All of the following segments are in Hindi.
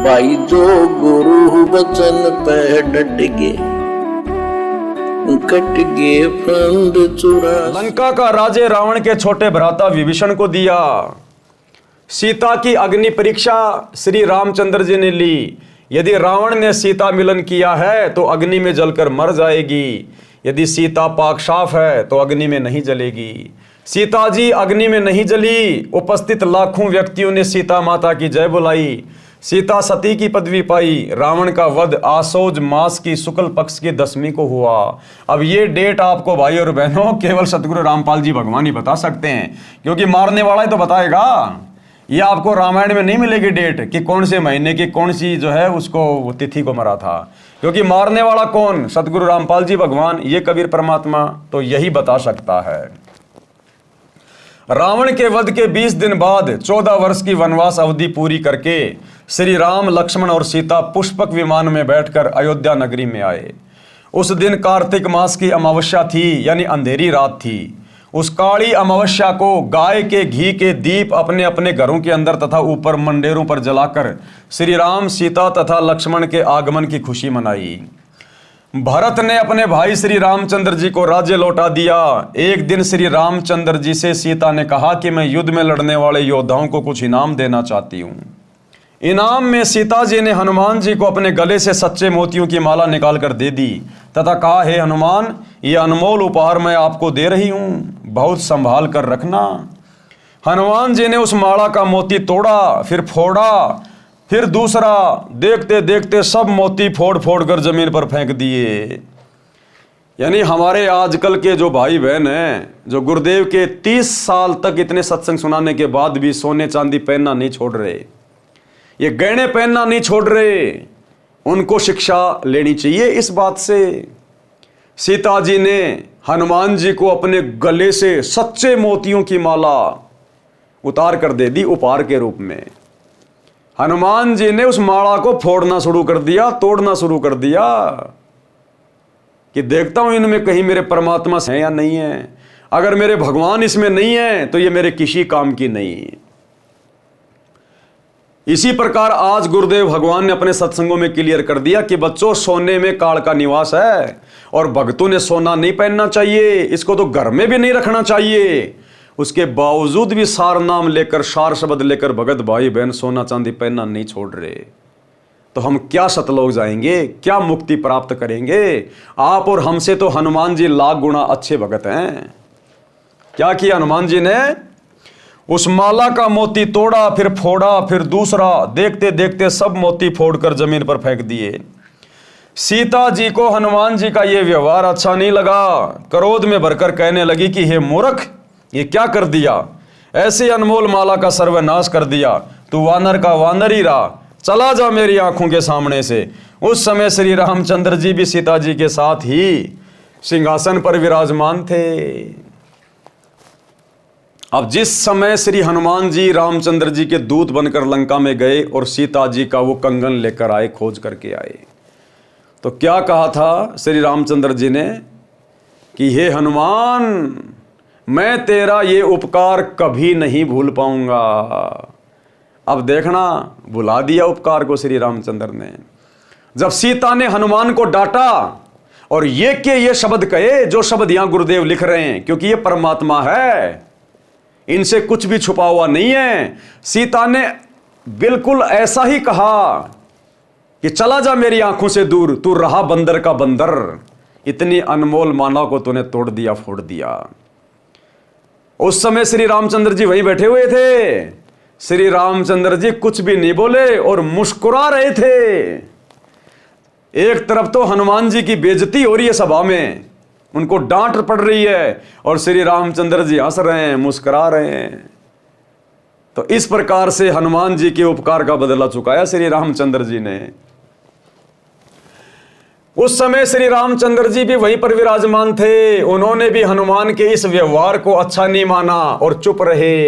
भाई जो गुरु वचन पे डट गे, कट गे फंद चुरा। लंका का राजे रावण के छोटे भ्राता विभीषण को दिया। सीता की अग्नि परीक्षा श्री रामचंद्र जी ने ली। यदि रावण ने सीता मिलन किया है तो अग्नि में जलकर मर जाएगी, यदि सीता पाक साफ है तो अग्नि में नहीं जलेगी। सीता जी अग्नि में नहीं जली। उपस्थित लाखों व्यक्तियों ने सीता माता की जय बुलाई। सीता सती की पदवी पाई। रावण का वध आसोज मास की शुक्ल पक्ष की 10वीं को हुआ। अब ये डेट आपको भाई और बहनों केवल सतगुरु रामपाल जी भगवान ही बता सकते हैं, क्योंकि मारने वाला ही तो बताएगा। ये आपको रामायण में नहीं मिलेगी डेट कि कौन से महीने की कौन सी जो है उसको तिथि को मरा था, क्योंकि मारने वाला कौन? सतगुरु रामपाल जी भगवान, ये कबीर परमात्मा तो यही बता सकता है। रावण के वध के 20 दिन बाद 14 वर्ष की वनवास अवधि पूरी करके श्री राम, लक्ष्मण और सीता पुष्पक विमान में बैठकर अयोध्या नगरी में आए। उस दिन कार्तिक मास की अमावस्या थी, यानी अंधेरी रात थी। उस काली अमावस्या को गाय के घी के दीप अपने अपने घरों के अंदर तथा ऊपर मंडेरों पर जलाकर श्री राम, सीता तथा लक्ष्मण के आगमन की खुशी मनाई। भरत ने अपने भाई श्री रामचंद्र जी को राज्य लौटा दिया। एक दिन श्री रामचंद्र जी से सीता ने कहा कि मैं युद्ध में लड़ने वाले योद्धाओं को कुछ इनाम देना चाहती हूँ। इनाम में सीता जी ने हनुमान जी को अपने गले से सच्चे मोतियों की माला निकाल कर दे दी तथा कहा, हे हनुमान, ये अनमोल उपहार मैं आपको दे रही हूँ, बहुत संभाल कर रखना। हनुमान जी ने उस माला का मोती तोड़ा, फिर फोड़ा, फिर दूसरा। देखते देखते सब मोती फोड़ फोड़ कर जमीन पर फेंक दिए। यानी हमारे आजकल के जो भाई बहन हैं, जो गुरुदेव के 30 साल तक इतने सत्संग सुनाने के बाद भी सोने चांदी पहनना नहीं छोड़ रहे, ये गहने पहनना नहीं छोड़ रहे, उनको शिक्षा लेनी चाहिए इस बात से। सीता जी ने हनुमान जी को अपने गले से सच्चे मोतियों की माला उतार कर दे दी उपहार के रूप में। हनुमान जी ने उस माला को फोड़ना शुरू कर दिया, तोड़ना शुरू कर दिया कि देखता हूं इनमें कहीं मेरे परमात्मा है या नहीं है। अगर मेरे भगवान इसमें नहीं है तो ये मेरे किसी काम की नहीं। इसी प्रकार आज गुरुदेव भगवान ने अपने सत्संगों में क्लियर कर दिया कि बच्चों, सोने में काल का निवास है और भक्तों ने सोना नहीं पहनना चाहिए, इसको तो घर में भी नहीं रखना चाहिए। उसके बावजूद भी सार नाम लेकर, सार शब्द लेकर भगत भाई बहन सोना चांदी पहनना नहीं छोड़ रहे, तो हम क्या सतलोक जाएंगे, क्या मुक्ति प्राप्त करेंगे? आप और हमसे तो हनुमान जी लाख गुना अच्छे भगत हैं। क्या किया हनुमान जी ने? उस माला का मोती तोड़ा, फिर फोड़ा, फिर दूसरा। देखते देखते सब मोती फोड़कर जमीन पर फेंक दिए। सीता जी को हनुमान जी का यह व्यवहार अच्छा नहीं लगा। क्रोध में भरकर कहने लगी कि हे मूर्ख, ये क्या कर दिया? ऐसे अनमोल माला का सर्वनाश कर दिया। तू वानर का वानर ही रहा, चला जा मेरी आंखों के सामने से। उस समय श्री रामचंद्र जी भी सीता जी के साथ ही सिंहासन पर विराजमान थे। अब जिस समय श्री हनुमान जी रामचंद्र जी के दूत बनकर लंका में गए और सीता जी का वो कंगन लेकर आए, खोज करके आए, तो क्या कहा था श्री रामचंद्र जी ने कि हे हनुमान, मैं तेरा ये उपकार कभी नहीं भूल पाऊंगा। अब देखना, भुला दिया उपकार को श्री रामचंद्र ने। जब सीता ने हनुमान को डांटा और ये शब्द कहे, जो शब्द यहां गुरुदेव लिख रहे हैं, क्योंकि ये परमात्मा है, इनसे कुछ भी छुपा हुआ नहीं है। सीता ने बिल्कुल ऐसा ही कहा कि चला जा मेरी आंखों से दूर, तू रहा बंदर का बंदर, इतनी अनमोल माला को तूने तोड़ दिया, फोड़ दिया। उस समय श्री रामचंद्र जी वहीं बैठे हुए थे। श्री रामचंद्र जी कुछ भी नहीं बोले और मुस्कुरा रहे थे। एक तरफ तो हनुमान जी की बेइज्जती हो रही है सभा में, उनको डांट पड़ रही है, और श्री रामचंद्र जी हंस रहे हैं, मुस्कुरा रहे हैं। तो इस प्रकार से हनुमान जी के उपकार का बदला चुकाया श्री रामचंद्र जी ने। उस समय श्री रामचंद्र जी भी वहीं पर विराजमान थे। उन्होंने भी हनुमान के इस व्यवहार को अच्छा नहीं माना और चुप रहे।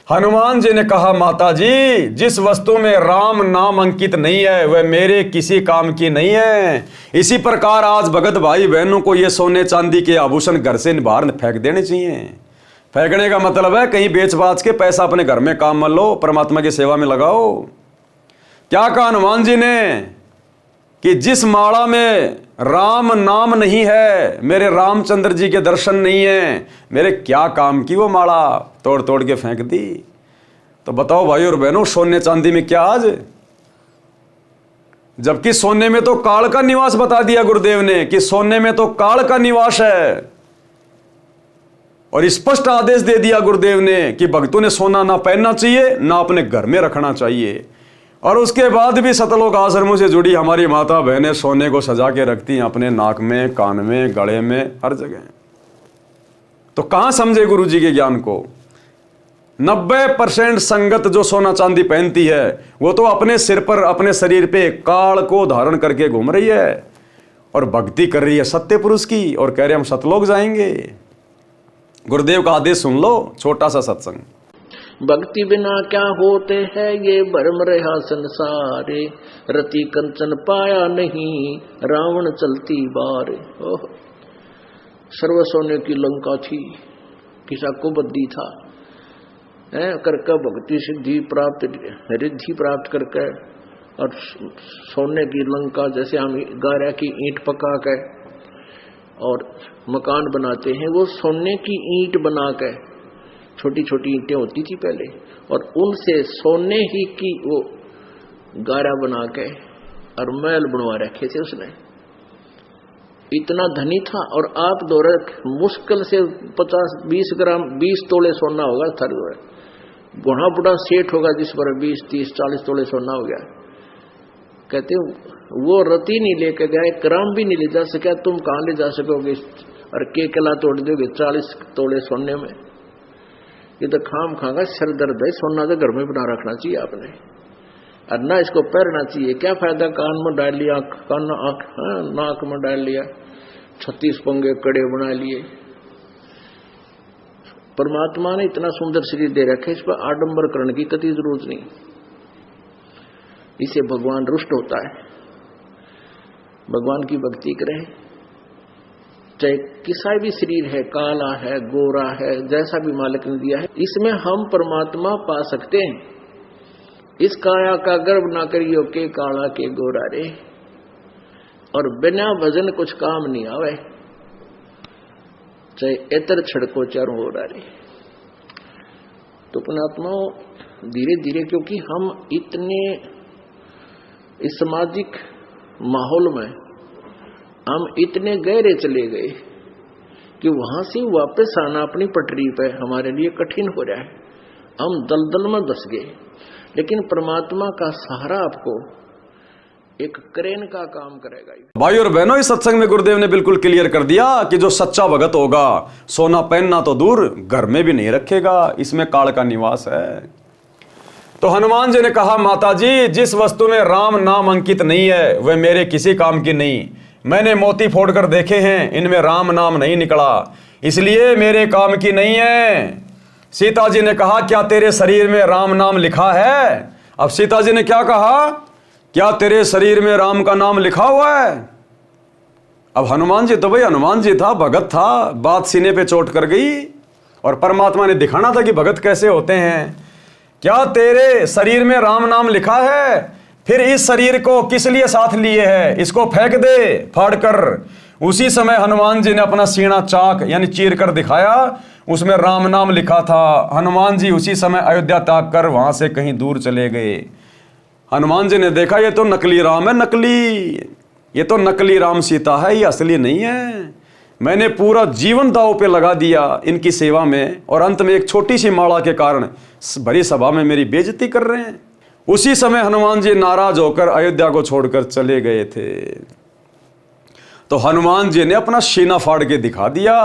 हनुमान जी ने कहा, माता जी, जिस वस्तु में राम नाम अंकित नहीं है वह मेरे किसी काम की नहीं है। इसी प्रकार आज भगत भाई बहनों को ये सोने चांदी के आभूषण घर से बाहर फेंक देने चाहिए। फेंकने का मतलब है कहीं बेच बाच के पैसा अपने घर में काम में लो, परमात्मा की सेवा में लगाओ। क्या कहा हनुमान जी ने कि जिस माला में राम नाम नहीं है, मेरे रामचंद्र जी के दर्शन नहीं है, मेरे क्या काम की वो माला, तोड़ तोड़ के फेंक दी। तो बताओ भाई और बहनों, सोने चांदी में क्या आज? जबकि सोने में तो काल का निवास बता दिया गुरुदेव ने कि सोने में तो काल का निवास है, और स्पष्ट आदेश दे दिया गुरुदेव ने कि भक्तों ने सोना ना पहनना चाहिए, ना अपने घर में रखना चाहिए। और उसके बाद भी सतलोक आश्रमों से जुड़ी हमारी माता बहनें सोने को सजा के रखती हैं अपने नाक में, कान में, गले में, हर जगह। तो कहां समझे गुरु जी के ज्ञान को? 90% संगत जो सोना चांदी पहनती है वो तो अपने सिर पर, अपने शरीर पे काल को धारण करके घूम रही है और भक्ति कर रही है सत्य पुरुष की, और कह रहे हम सतलोक जाएंगे। गुरुदेव का आदेश सुन लो, छोटा सा सत्संग। भक्ति बिना क्या होते हैं ये भरम रहा संसारे, रति कंचन पाया नहीं रावण चलती बार। ओह, सर्व सोने की लंका थी, किसा को बद्दी था करके भक्ति सिद्धि प्राप्त, रिद्धि प्राप्त करके, और सोने की लंका जैसे हम गारा की ईंट पका के और मकान बनाते हैं, वो सोने की ईंट बना के, छोटी छोटी ईंटें होती थी पहले, और उनसे सोने ही की वो गारा बना के और महल बनवा रखे थे उसने। इतना धनी था। और आप दौरे मुश्किल से 50-20 ग्राम 20 तोले सोना होगा थर, बुढ़ा बुढ़ा सेठ होगा जिस पर 20-30-40 तोले सोना हो गया। कहते वो रति नहीं लेके गए, ग्राम भी नहीं ले जा सका, तुम कहां ले जा सकोगे और के कला तोड़ दोगे 40 तोले सोने में? ये तो खाम खागा सर दर्द है। सोना तो घर में बना रखना चाहिए आपने, और ना इसको पहनना चाहिए। क्या फायदा कान में डाल लिया, कान आंख नाक में डाल लिया, 36 पंगे कड़े बना लिए। परमात्मा ने इतना सुंदर शरीर दे रखे, इस पर आडंबर करने की कति जरूरत नहीं। इसे भगवान रुष्ट होता है। भगवान की भक्ति करें, चाहे किसा भी शरीर है, काला है, गोरा है, जैसा भी मालिक ने दिया है, इसमें हम परमात्मा पा सकते हैं। इस काया का गर्व ना करियो के काला के गोरा रे, और बिना भजन कुछ काम नहीं आवे, चाहे एतर छड़को चारों हो रहे। तो पुणात्माओं धीरे धीरे, क्योंकि हम इतने इस सामाजिक माहौल में हम इतने गहरे चले गए कि वहां से वापस आना अपनी पटरी पे हमारे लिए कठिन हो रहा है। हम दलदल में धस गए। लेकिन परमात्मा का सहारा आपको एक क्रेन का काम करेगा। भाई और बहनों, इस सत्संग में गुरुदेव ने बिल्कुल क्लियर कर दिया कि जो सच्चा भगत होगा सोना पहनना तो दूर, घर में भी नहीं रखेगा, इसमें काल का निवास है। तो हनुमान जी ने कहा, माता जी जिस वस्तु में राम नाम अंकित नहीं है वह मेरे किसी काम की नहीं। मैंने मोती फोड़कर देखे हैं, इनमें राम नाम नहीं निकला, इसलिए मेरे काम की नहीं है। सीता जी ने कहा, क्या तेरे शरीर में राम नाम लिखा है? अब सीता जी ने क्या कहा, क्या तेरे शरीर में राम का नाम लिखा हुआ है? अब हनुमान जी तो भाई हनुमान जी था, भगत था, बात सीने पे चोट कर गई, और परमात्मा ने दिखाना था कि भगत कैसे होते हैं। क्या तेरे शरीर में राम नाम लिखा है? फिर इस शरीर को किस लिए साथ लिए है? इसको फेंक दे फाड़ कर। उसी समय हनुमान जी ने अपना सीना चाक यानी चीर कर दिखाया, उसमें राम नाम लिखा था। हनुमान जी उसी समय अयोध्या त्याग कर वहां से कहीं दूर चले गए। हनुमान जी ने देखा, ये तो नकली राम है, नकली, ये तो नकली राम सीता है, ये असली नहीं है। मैंने पूरा जीवन दांव पे लगा दिया इनकी सेवा में, और अंत में एक छोटी सी माला के कारण भरी सभा में मेरी बेइज्जती कर रहे हैं। उसी समय हनुमान जी नाराज होकर अयोध्या को छोड़कर चले गए थे। तो हनुमान जी ने अपना सीना फाड़ के दिखा दिया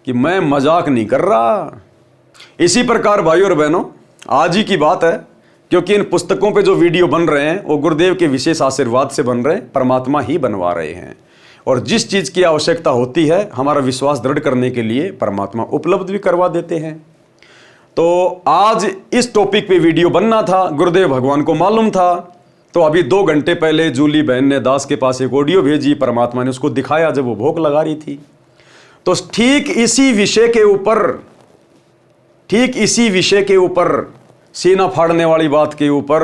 कि मैं मजाक नहीं कर रहा। इसी प्रकार भाइयों और बहनों, आज ही की बात है, क्योंकि इन पुस्तकों पे जो वीडियो बन रहे हैं वो गुरुदेव के विशेष आशीर्वाद से बन रहे हैं, परमात्मा ही बनवा रहे हैं। और जिस चीज़ की आवश्यकता होती है हमारा विश्वास दृढ़ करने के लिए परमात्मा उपलब्ध भी करवा देते हैं। तो आज इस टॉपिक पे वीडियो बनना था, गुरुदेव भगवान को मालूम था। तो अभी 2 घंटे पहले जूली बहन ने दास के पास एक ऑडियो भेजी, परमात्मा ने उसको दिखाया जब वो भोग लगा रही थी। तो ठीक इसी विषय के ऊपर सीना फाड़ने वाली बात के ऊपर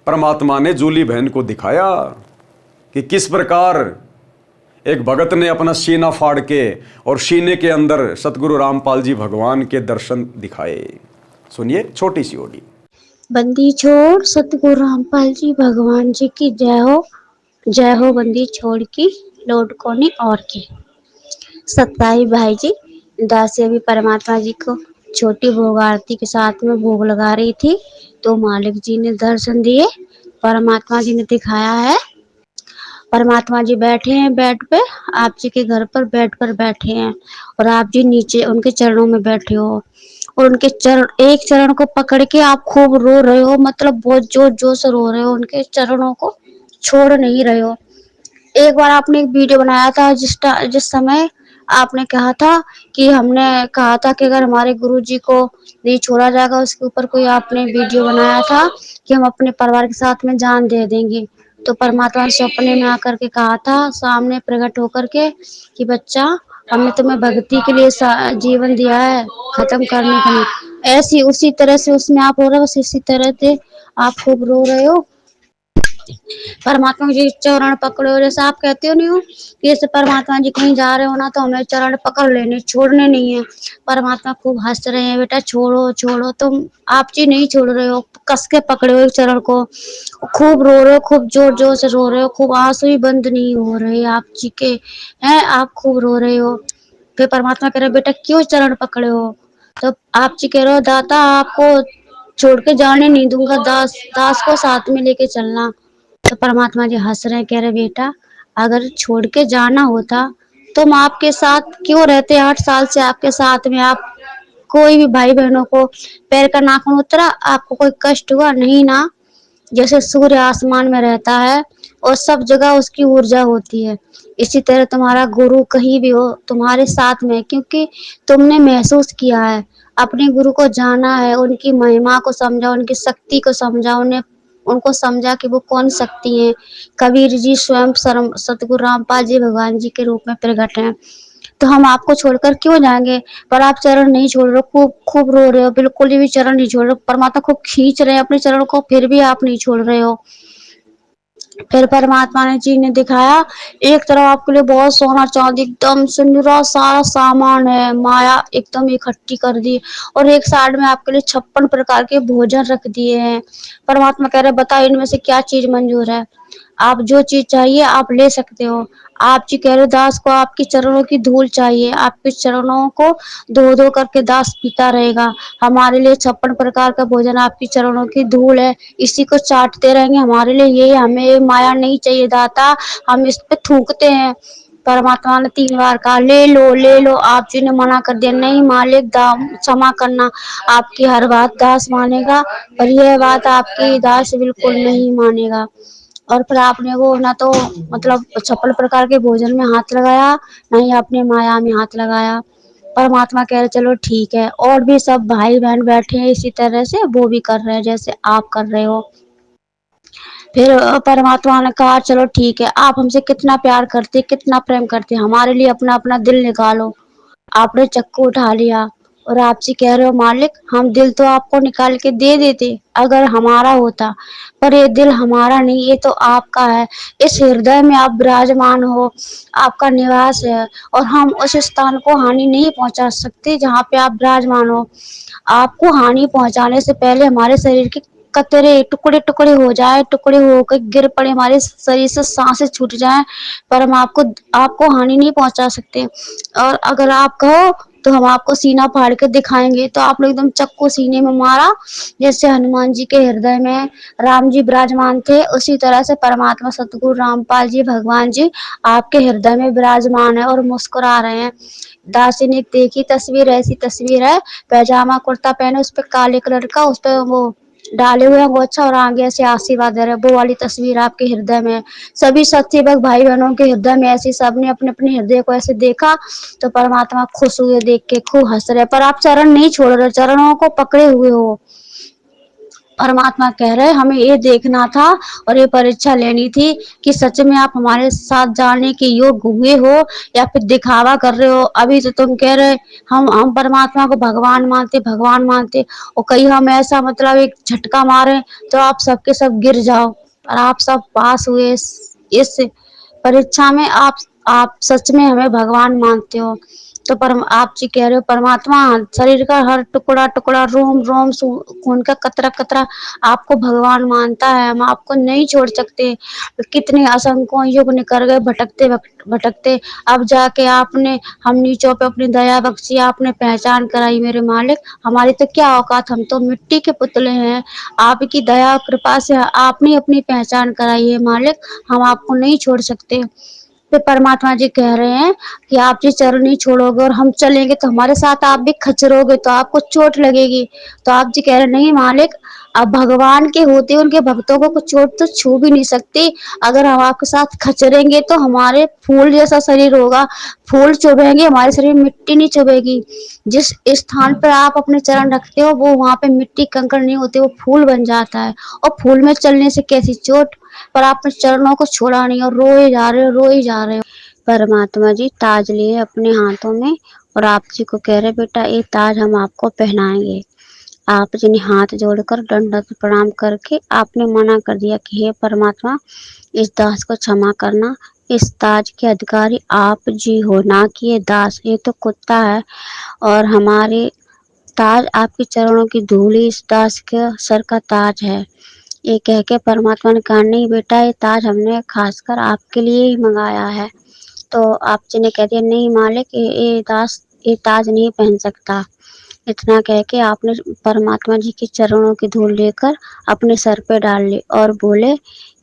परमात्मा ने जूली बहन को दिखाया कि किस प्रकार एक भगत ने अपना सीना फाड़ के और सीने के अंदर सतगुरु रामपाल जी भगवान के दर्शन दिखाए। सुनिए छोटी सी ओडी। बंदी छोड़ सतगुरु रामपाल जी भगवान जी की जय हो बंदी छोड़ की लौट कोनी और की। सत्ताई भाई जी दासी अभी परमात्मा जी को छोटी भोग आरती के साथ में भोग लगा रही थी तो मालिक जी ने दर्शन दिए, परमात्मा जी ने दिखाया है। परमात्मा जी बैठे हैं बेड पे, आप जी के घर पर बेड पर बैठे हैं और आप जी नीचे उनके चरणों में बैठे हो और उनके चरण, एक चरण को पकड़ के आप खूब रो रहे हो, मतलब बहुत जोर जोर से रो रहे हो, उनके चरणों को छोड़ नहीं रहे हो। एक बार आपने एक वीडियो बनाया था जिस समय आपने कहा था कि हमने कहा था कि अगर हमारे गुरुजी को नहीं छोड़ा जाएगा, उसके ऊपर कोई आपने वीडियो बनाया था कि हम अपने परिवार के साथ में जान दे देंगे। तो परमात्मा ने सपने में आकर के कहा था सामने प्रकट होकर के कि बच्चा हमने तुम्हें भक्ति के लिए जीवन दिया है, खत्म करने के लिए। ऐसी उसी तरह से उसमें आप हो रहे हो, इसी तरह से आप खूब रो रहे हो। परमात्मा जी चरण पकड़ो, जैसे आप कहते हो नहीं हो कि जैसे परमात्मा जी कहीं जा रहे हो ना तो हमें चरण पकड़ लेने, छोड़ने नहीं है। परमात्मा खूब हंस रहे हैं, बेटा छोड़ो छोड़ो, तुम आप जी नहीं छोड़ रहे हो, कस के पकड़े हो एक चरण को, खूब रो रहे हो, खूब जोर जोर से रो रहे हो, खूब आंसू ही बंद नहीं हो रहे आप जी के हैं, आप खूब रो रहे हो। फिर परमात्मा कह रहे बेटा क्यों चरण पकड़े हो, तो आप जी कह रहे हो दाता आपको छोड़ के जाने नहीं दूंगा, दास को साथ में लेके चलना। तो परमात्मा जी हंस रहे, कह रहे बेटा अगर छोड़ के जाना होता तो हम आपके साथ क्यों रहते, 8 साल से आपके साथ में, आप कोई भी भाई बहनों को पैर का नाखून उतरा, आपको कोई कष्ट हुआ नहीं ना। जैसे सूर्य आसमान में रहता है और सब जगह उसकी ऊर्जा होती है, इसी तरह तुम्हारा गुरु कहीं भी हो तुम्हारे साथ में, क्योंकि तुमने महसूस किया है, अपने गुरु को जाना है, उनकी महिमा को समझा, उनकी शक्ति को समझा, उन्हें उनको समझा कि वो कौन शक्ति है। कबीर जी स्वयं सतगुरु रामपाल जी भगवान जी के रूप में प्रकट हैं। तो हम आपको छोड़कर क्यों जाएंगे, पर आप चरण नहीं छोड़ रहे हो, खूब खूब रो रहे हो, बिल्कुल भी चरण नहीं छोड़ रहे हो, परमात्मा खूब खींच रहे हैं अपने चरण को, फिर भी आप नहीं छोड़ रहे हो। फिर परमात्मा ने जी ने दिखाया, एक तरफ आपके लिए बहुत सोना चांदी एकदम सुनहरा सारा सामान है, माया एकदम इकट्ठी कर दी, और एक साइड में आपके लिए 56 प्रकार के भोजन रख दिए हैं। परमात्मा कह रहे बताओ इनमें से क्या चीज मंजूर है, आप जो चीज चाहिए आप ले सकते हो। आप जी कह रहे दास को आपके चरणों की धूल चाहिए, आपके चरणों को धो धो करके दास पीता रहेगा। हमारे लिए 56 प्रकार का भोजन आपकी चरणों की धूल है, इसी को चाटते रहेंगे, हमारे लिए ये, हमें माया नहीं चाहिए दाता, हम इस पे थूकते हैं। परमात्मा ने 3 बार कहा ले लो ले लो, आप जी ने मना कर दिया, नहीं मालिक क्षमा करना, आपकी हर बात दास मानेगा पर यह बात आपकी दास बिल्कुल नहीं मानेगा। और फिर आपने वो ना तो मतलब 56 प्रकार के भोजन में हाथ लगाया, ना ही आपने माया में हाथ लगाया। परमात्मा कह रहे चलो ठीक है, और भी सब भाई बहन बैठे हैं इसी तरह से, वो भी कर रहे हैं जैसे आप कर रहे हो। फिर परमात्मा ने कहा चलो ठीक है, आप हमसे कितना प्यार करते, कितना प्रेम करते, हमारे लिए अपना अपना दिल निकालो। आपने चक्कू उठा लिया और आपसे कह रहे हो मालिक हम दिल तो आपको निकाल के दे देते अगर हमारा होता, पर ये दिल हमारा नहीं, ये तो आपका है, इस हृदय में आप विराजमान हो, आपका निवास है, और हम उस स्थान को हानि नहीं पहुंचा सकते जहाँ पे आप विराजमान हो। आपको हानि पहुंचाने से पहले हमारे शरीर के कतरे टुकड़े टुकड़े हो जाए, टुकड़े होकर गिर पड़े, हमारे शरीर से सांसें छूट जाएं, पर हम आपको हानि नहीं पहुंचा सकते। और अगर आप कहो तो हम आपको सीना फाड़ के दिखाएंगे। तो आप लोग एकदम चक्कू सीने में मारा, जैसे हनुमान जी के हृदय में राम जी विराजमान थे, उसी तरह से परमात्मा सतगुरु रामपाल जी भगवान जी आपके हृदय में विराजमान है और मुस्कुरा रहे हैं। दासी ने देखी तस्वीर, ऐसी तस्वीर है, पैजामा कुर्ता पहने, उस पर काले कलर का उस पर वो डाले हुए हैं वो, अच्छा, और आगे से आशीर्वाद दे रहे, वो वाली तस्वीर आपके हृदय में। सभी सच्चे भक्त भाई बहनों के हृदय में ऐसी, सबने अपने अपने हृदय को ऐसे देखा तो परमात्मा खुश हुए, देख के खूब हंस रहे, पर आप चरण नहीं छोड़ रहे, चरणों को पकड़े हुए हो। परमात्मा कह रहे हमें ये देखना था और ये परीक्षा लेनी थी कि सच में आप हमारे साथ जाने के योग्य हुए हो या फिर दिखावा कर रहे हो। अभी तो तुम कह रहे हम परमात्मा को भगवान मानते और कहीं हम ऐसा मतलब एक झटका मारे तो आप सबके सब गिर जाओ और आप सब पास हुए इस परीक्षा में। आप सच में हमें भगवान मानते हो। तो आप जी कह रहे हो परमात्मा शरीर का हर टुकड़ा टुकड़ा रोम रोम खून का कतरा कतरा आपको भगवान मानता है, हम आपको नहीं छोड़ सकते। कितने असंख्यों युग निकल गए भटकते भटकते, अब जाके आपने हम नीचों पे अपनी दया बख्शी, आपने पहचान कराई मेरे मालिक। हमारी तो क्या औकात, हम तो मिट्टी के पुतले हैं। आपकी दया और कृपा से आपने अपनी पहचान कराई है मालिक, हम आपको नहीं छोड़ सकते। फिर परमात्मा जी कह रहे हैं कि आप जी चरण नहीं छोड़ोगे और हम चलेंगे तो हमारे साथ आप भी खचरोगे तो आपको चोट लगेगी। तो आप जी कह रहे नहीं मालिक, अब भगवान के होते उनके भक्तों को कुछ चोट तो छू भी नहीं सकती। अगर हम आपके साथ खचरेंगे तो हमारे फूल जैसा शरीर होगा, फूल चुभेंगे, हमारे शरीर में मिट्टी नहीं चुभेगी। जिस स्थान पर आप अपने चरण रखते हो वो वहां पे मिट्टी कंकड़ नहीं होती, वो फूल बन जाता है। और फूल में चलने से कैसी चोट, पर आपने चरणों को छोड़ा नहीं और रोए जा रहे हो, रोए जा रहे हो। परमात्मा जी ताज लिए अपने हाथों में और आप जी को कह रहे बेटा ये ताज हम आपको पहनाएंगे। आप जी ने हाथ जोड़कर दंडवत प्रणाम करके आपने मना कर दिया कि हे परमात्मा इस दास को क्षमा करना, इस ताज के अधिकारी आप जी हो, ना कि ये दास, ये तो कुत्ता है। और हमारे ताज आपके चरणों की धूली इस दास के सर का ताज है। ये कह के परमात्मा ने कहा नहीं बेटा ये ताज हमने खासकर आपके लिए ही मंगाया है। तो आप जी ने कह दिया नहीं मालिक ये दास ये ताज नहीं पहन सकता। इतना कह के आपने परमात्मा जी के चरणों की धूल लेकर अपने सर पे डाल ली और बोले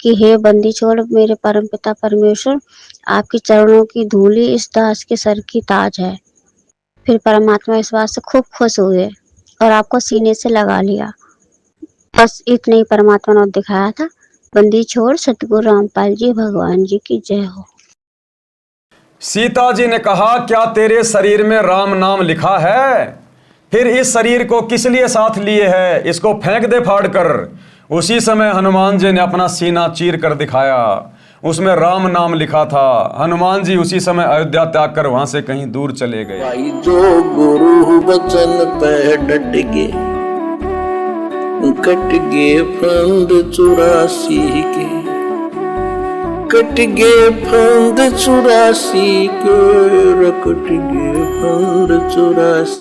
कि हे बंदी छोड़ मेरे परम पिता परमेश्वर, आपके चरणों की धूली इस दास के सर की ताज है। फिर परमात्मा इस बात से खूब खुश हुए और आपको सीने से लगा लिया। बस इतना ही परमात्मा ने दिखाया था। बंदी छोड़ सतगुरु रामपाल जी भगवान जी की जय हो। सीता जी ने कहा क्या तेरे शरीर में राम नाम लिखा है? फिर इस शरीर को किस लिए साथ लिए है? इसको फेंक दे फाड़ कर। उसी समय हनुमान जी ने अपना सीना चीर कर दिखाया, उसमें राम नाम लिखा था। हनुमान जी उसी समय अयोध्या त्याग कर वहां से कहीं दूर चले गए। भाई जो गुरु वचन पे डट के कट गए फंद 84 के, कट गए फंद 84 के, कट गए फंद 84।